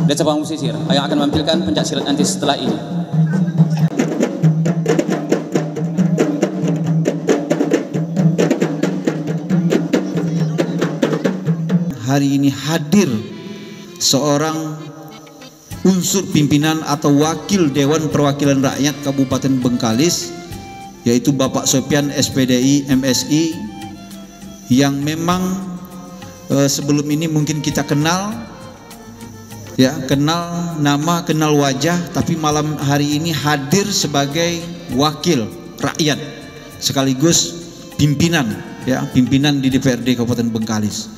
Desa Pamong Pesisir yang akan menampilkan pencak silat nanti setelah ini. Hari ini hadir seorang unsur pimpinan atau wakil Dewan Perwakilan Rakyat Kabupaten Bengkalis, yaitu Bapak Sopyan SPDI MSI, yang memang sebelum ini mungkin kita kenal, ya, kenal nama, kenal wajah, tapi malam hari ini hadir sebagai wakil rakyat sekaligus pimpinan, ya, pimpinan di DPRD Kabupaten Bengkalis.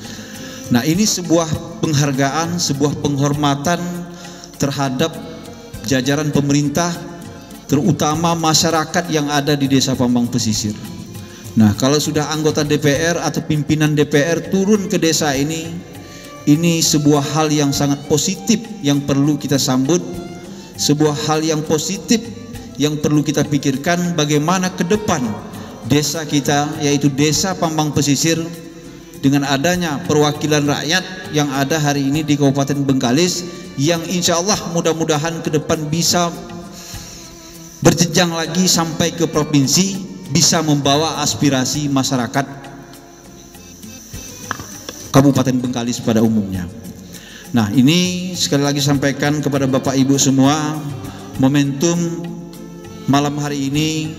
Nah, ini sebuah penghargaan, sebuah penghormatan terhadap jajaran pemerintah, terutama masyarakat yang ada di Desa Pamong Pesisir. Nah, kalau sudah anggota DPR atau pimpinan DPR turun ke desa ini sebuah hal yang sangat positif yang perlu kita sambut, sebuah hal yang positif yang perlu kita pikirkan bagaimana ke depan desa kita, yaitu Desa Pamong Pesisir, dengan adanya perwakilan rakyat yang ada hari ini di Kabupaten Bengkalis, yang insya Allah mudah-mudahan ke depan bisa berjenjang lagi sampai ke provinsi, bisa membawa aspirasi masyarakat Kabupaten Bengkalis pada umumnya. Nah, ini sekali lagi sampaikan kepada Bapak Ibu semua, momentum malam hari ini,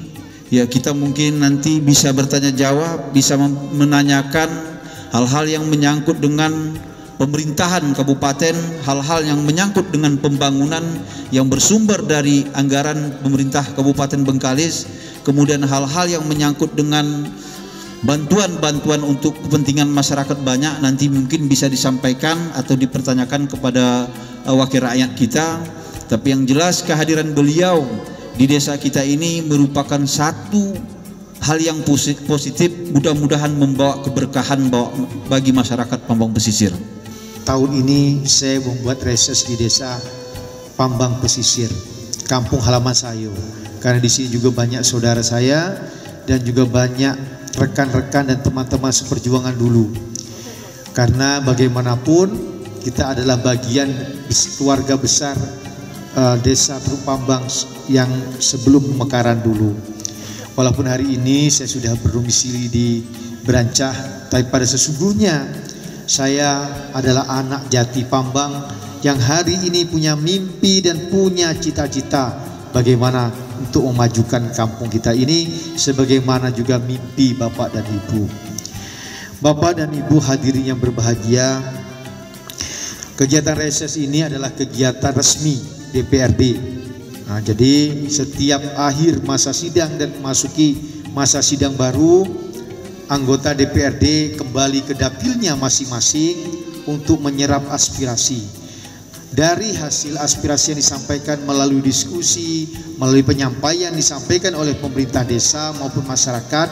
ya, kita mungkin nanti bisa bertanya jawab, bisa menanyakan hal-hal yang menyangkut dengan pemerintahan kabupaten, hal-hal yang menyangkut dengan pembangunan yang bersumber dari anggaran pemerintah Kabupaten Bengkalis, kemudian hal-hal yang menyangkut dengan bantuan-bantuan untuk kepentingan masyarakat banyak, nanti mungkin bisa disampaikan atau dipertanyakan kepada wakil rakyat kita. Tapi yang jelas kehadiran beliau di desa kita ini merupakan satu hal yang positif, mudah-mudahan membawa keberkahan bagi masyarakat Pamong Pesisir. Tahun ini saya membuat reses di Desa Pamong Pesisir, kampung halaman saya, karena di sini juga banyak saudara saya dan juga banyak rekan-rekan dan teman-teman seperjuangan dulu. Karena bagaimanapun kita adalah bagian keluarga besar Desa Teluk Pambang yang sebelum pemekaran dulu. Walaupun hari ini saya sudah berdomisili di Berancah, tapi pada sesungguhnya saya adalah anak jati Pambang yang hari ini punya mimpi dan punya cita-cita bagaimana untuk memajukan kampung kita ini, sebagaimana juga mimpi Bapak dan Ibu. Bapak dan Ibu hadirin yang berbahagia, kegiatan reses ini adalah kegiatan resmi DPRD. Nah, jadi setiap akhir masa sidang dan memasuki masa sidang baru, anggota DPRD kembali ke dapilnya masing-masing untuk menyerap aspirasi. Dari hasil aspirasi yang disampaikan melalui diskusi, melalui penyampaian disampaikan oleh pemerintah desa maupun masyarakat,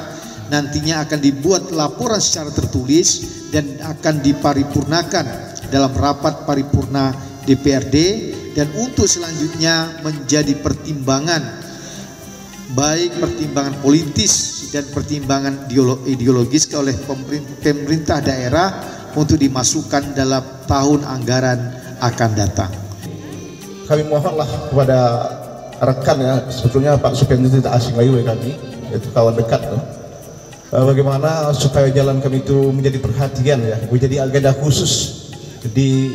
nantinya akan dibuat laporan secara tertulis dan akan diparipurnakan dalam rapat paripurna DPRD, dan untuk selanjutnya menjadi pertimbangan, baik pertimbangan politis dan pertimbangan ideologis oleh pemerintah daerah untuk dimasukkan dalam tahun anggaran akan datang. Kami mohonlah kepada rekan, ya, sebetulnya Pak Sopyan itu tidak asing lagi bagi kami, yaitu kawan dekat, bagaimana supaya jalan kami itu menjadi perhatian, ya, menjadi agenda khusus di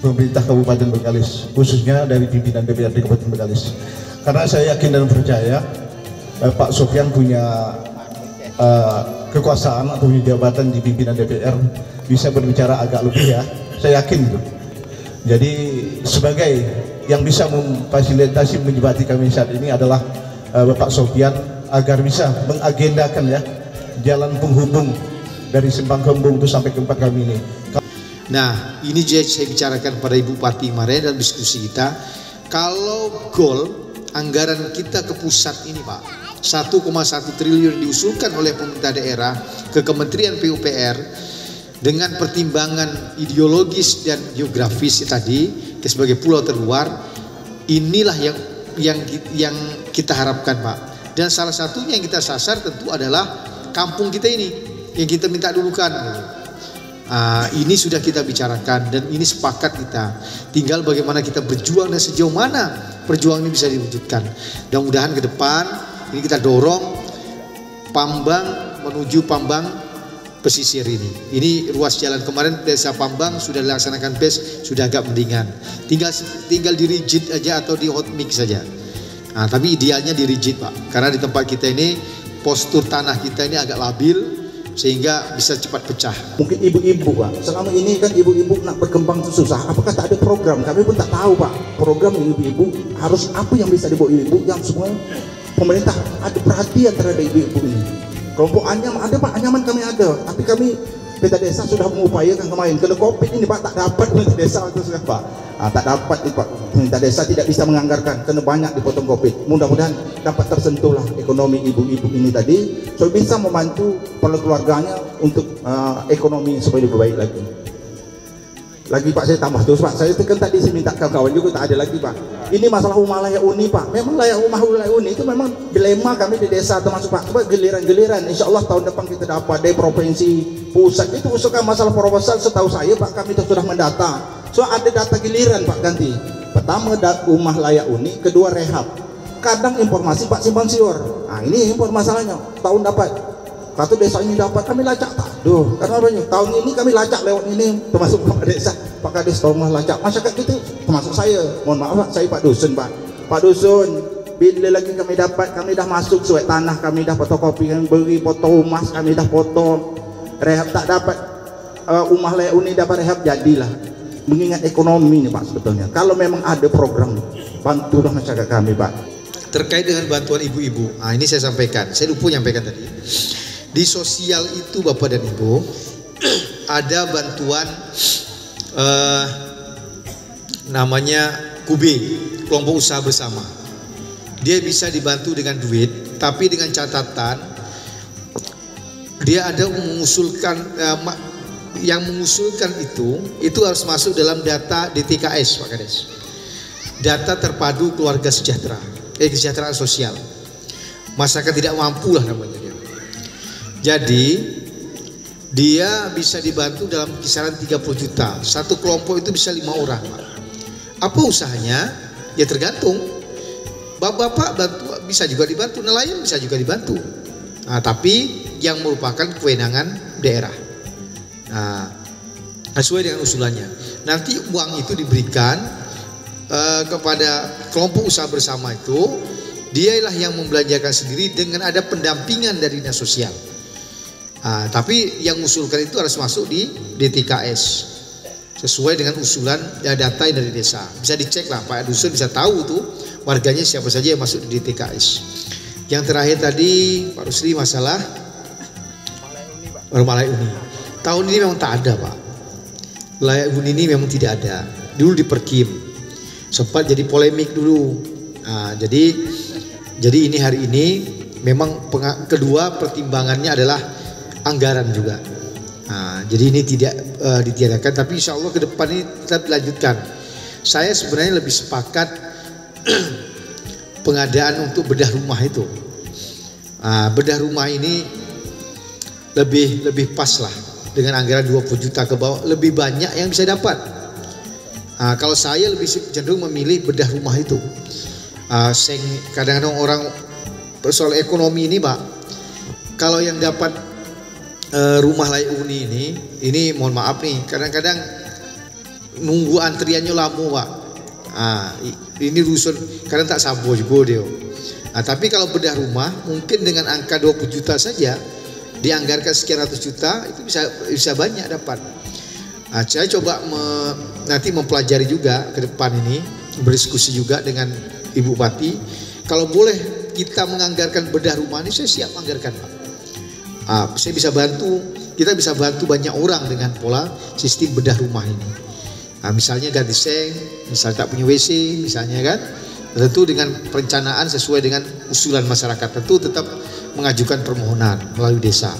pemerintah Kabupaten Bengkalis, khususnya dari pimpinan DPRD Kabupaten Bengkalis. Karena saya yakin dan percaya Pak Sopyan punya kekuasaan atau punya jabatan di pimpinan DPR, bisa berbicara agak lebih, ya, saya yakin itu. Jadi sebagai yang bisa memfasilitasi menjembatani kami saat ini adalah Bapak Sopyan, agar bisa mengagendakan, ya, jalan penghubung dari Simpang Kembung itu sampai ke tempat kami ini. Nah, ini juga saya bicarakan pada Ibu Bupati kemarin dalam diskusi kita. Kalau goal anggaran kita ke pusat ini, Pak, 1,1 triliun diusulkan oleh pemerintah daerah ke Kementerian PUPR dengan pertimbangan ideologis dan geografis tadi sebagai pulau terluar, inilah yang kita harapkan, Pak. Dan salah satunya yang kita sasar tentu adalah kampung kita ini yang kita minta dulukan. Ini sudah kita bicarakan dan ini sepakat kita. Tinggal bagaimana kita berjuang dan sejauh mana perjuangan ini bisa diwujudkan. Mudah-mudahan ke depan ini kita dorong Pambang menuju Pambang pesisir ini. Ini ruas jalan kemarin desa Pambang sudah dilaksanakan PES, sudah agak mendingan. Tinggal di rigid aja atau di hot mix saja. Tapi idealnya di rigid, Pak. Karena di tempat kita ini postur tanah kita ini agak labil, sehingga bisa cepat pecah. Mungkin ibu-ibu, Pak, selama ini kan ibu-ibu nak berkembang itu susah. Apakah tak ada program? Kami pun tak tahu, Pak. Program ibu-ibu harus apa yang bisa dibawa ibu yang semua pemerintah ada perhatian terhadap ibu-ibu ini. Kelompok Anyaman ada, Pak. Anyaman kami ada, tapi kami Peta Desa sudah mengupayakan kemarin. Kalau COVID ini, Pak, tak dapat Peta Desa itu sudah, Pak. Tak dapat, Pak. Peta Desa tidak bisa menganggarkan karena banyak dipotong COVID. Mudah-mudahan dapat tersentuhlah ekonomi ibu-ibu ini tadi, so bisa membantu keluarganya untuk ekonomi supaya lebih baik lagi. Pak, saya tambah terus, Pak. Saya kan tadi saya minta kawan-kawan juga, tak ada lagi, Pak. Ini masalah rumah layak huni, Pak. Memang rumah layak huni itu memang dilema kami di desa termasuk, Pak. Coba giliran-giliran. Insya Allah tahun depan kita dapat dari provinsi pusat itu usulkan masalah proposal. Setahu saya, Pak, kami itu sudah mendata. So ada data giliran, Pak, ganti. Pertama rumah layak huni, kedua rehab. Kadang informasi Pak simpang siur. Ini masalahnya. Tahun dapat. Satu desa ini dapat, kami lacak tak. Karena banyak tahun ini kami lacak lewat ini, termasuk Pak Desa, Pak Kades rumah lacak. Masyarakat kita, termasuk saya. Mohon maaf, Pak, saya Pak Dusun, Pak. Pak Dusun, bila lagi kami dapat, kami dah masuk surat tanah, kami dah fotokopi, kami beri foto rumah, kami dah foto. Rehab tak dapat, rumah layak huni dapat rehab, jadilah. Mengingat ekonomi nih, Pak, sebetulnya. Kalau memang ada program, bantulah masyarakat kami, Pak. Terkait dengan bantuan ibu-ibu, ini saya sampaikan. Saya lupa nyampaikan tadi. Di sosial itu, Bapak dan Ibu, ada bantuan namanya KUB, kelompok usaha bersama. Dia bisa dibantu dengan duit, tapi dengan catatan dia ada mengusulkan yang mengusulkan itu harus masuk dalam data DTKS, Pak Kades. Data terpadu keluarga sejahtera, kesejahteraan sosial. Masyarakat tidak mampu lah namanya dia. Jadi dia bisa dibantu dalam kisaran 30 juta. Satu kelompok itu bisa 5 orang. Apa usahanya? Ya tergantung. Bapak bantu, bisa juga dibantu. Nelayan bisa juga dibantu. Tapi yang merupakan kewenangan daerah. Sesuai dengan usulannya. Nanti uang itu diberikan kepada kelompok usaha bersama itu. Dialah yang membelanjakan sendiri dengan ada pendampingan dari dinas sosial. Tapi yang mengusulkan itu harus masuk di DTKS sesuai dengan usulan data dari desa. Bisa dicek lah, Pak Dusun bisa tahu tuh warganya siapa saja yang masuk di DTKS. Yang terakhir tadi Pak Rusli masalah rumah layak huni. Tahun ini memang tak ada, Pak. Layak huni ini memang tidak ada. Dulu di Perkim sempat jadi polemik dulu. Jadi ini hari ini memang kedua pertimbangannya adalah anggaran juga. Jadi ini tidak ditiadakan, tapi insya Allah ke depan ini tetap dilanjutkan. Saya sebenarnya lebih sepakat pengadaan untuk bedah rumah itu. Bedah rumah ini lebih pas lah dengan anggaran 20 juta ke bawah, lebih banyak yang bisa dapat. Kalau saya lebih cenderung memilih bedah rumah itu. Kadang-kadang orang soal ekonomi ini, Pak, kalau yang dapat rumah layak huni ini mohon maaf nih, kadang-kadang nunggu antriannya lama, Pak. Ini rusun kadang tak sabo juga dia. Tapi kalau bedah rumah mungkin dengan angka 20 juta saja dianggarkan sekian ratus juta itu bisa banyak dapat. Saya coba nanti mempelajari juga ke depan ini, berdiskusi juga dengan Ibu Bupati. Kalau boleh kita menganggarkan bedah rumah ini, saya siap anggarkan, Pak. Saya bisa bantu, kita bisa bantu banyak orang dengan pola sistem bedah rumah ini. Misalnya ganti seng, misalnya tak punya WC, misalnya kan, tentu dengan perencanaan sesuai dengan usulan masyarakat, tentu tetap mengajukan permohonan melalui desa.